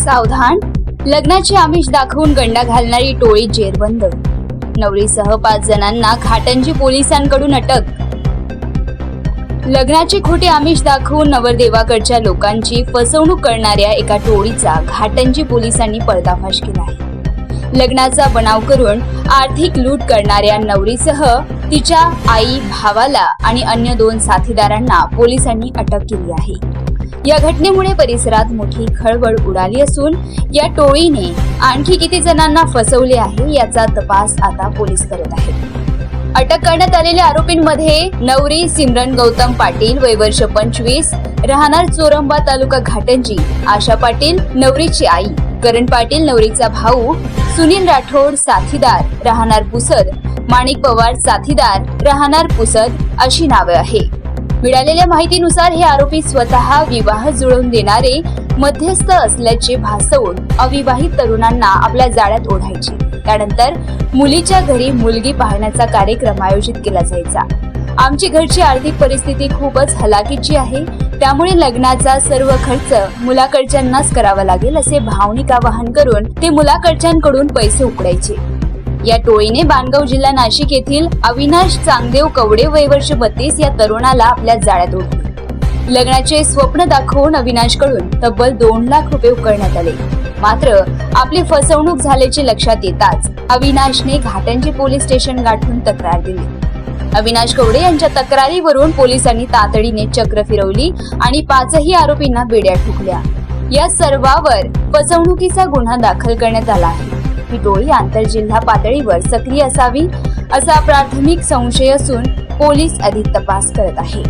सावधान, लग्नाचे आमिष दाखवून गंडा घालणारी टोळी जेरबंद. नवरीसह 5 जणांना घाटंजी पोलिसांकडून अटक. लग्नाचे खोटे आमिष दाखवून नवरदेवाकडच्या लोकांची फसवणूक करणाऱ्या एका टोळीचा घाटंजी पोलिसांनी पर्दाफाश केला आहे. लग्नाचा बनाव करून आर्थिक लूट करणाऱ्या नवरीसह तिच्या आई, भावाला आणि अन्य 2 साथीदारांना पोलिसांनी अटक केली आहे. या घटनेमुळे परिसरात मोठी खळबळ उडाली असून या टोळीने आणखी किती जणांना फसवले आहे याचा तपास आता पोलीस करत आहेत. अटक करण्यात आलेल्या आरोपींमध्ये नवरी सिमरन गौतम पाटील, वय वर्ष 25, राहणार चोरंबा, तालुका घाटंजी, आशा पाटील नवरीची आई, करण पाटील नवरीचा भाऊ, सुनील राठोड साथीदार राहणार पुसद, माणिक पवार साथीदार राहणार पुसद अशी नावे आहे. मिळालेल्या माहितीनुसार हे आरोपी स्वतः विवाह जुळवून देणारे मध्यस्थ असल्याचे भासवून अविवाहित तरुणांना आपल्या जाळ्यात ओढायचे. त्यानंतर मुलीच्या घरी मुलगी पाहण्याचा कार्यक्रम आयोजित केला जायचा. आमची घरची आर्थिक परिस्थिती खूपच हलाखीची आहे, त्यामुळे लग्नाचा सर्व खर्च मुलाकडच्यांनाच करावा लागेल असे भावनिक आवाहन करून ते मुलाकडच्यांकडून पैसे उकडायचे. या टोळीने बाणगाव जिल्हा नाशिक येथील अविनाश चांगदेव कवडे, वय वर्ष 32 या तरुणाला आपल्या जाळ्यात ओढले. लग्नाचे स्वप्न दाखवून अविनाशकडून तब्बल 2 लाख रुपये उकळण्यात आले. मात्र आपली फसवणूक झाल्याचे लक्षात येताच अविनाशने घाटंजी पोलीस स्टेशन गाठून तक्रार दिली. अविनाश कवडे यांच्या तक्रारीवरून पोलिसांनी तातडीने चक्र फिरवली आणि 5ही आरोपींना बेड्या ठोकल्या. या सर्वांवर फसवणुकीचा गुन्हा दाखल करण्यात आला आहे. ही टोळी आंतरजिल्हा पातळीवर सक्रिय असावी असा प्राथमिक संशय असून पोलीस अधिक तपास करत आहे.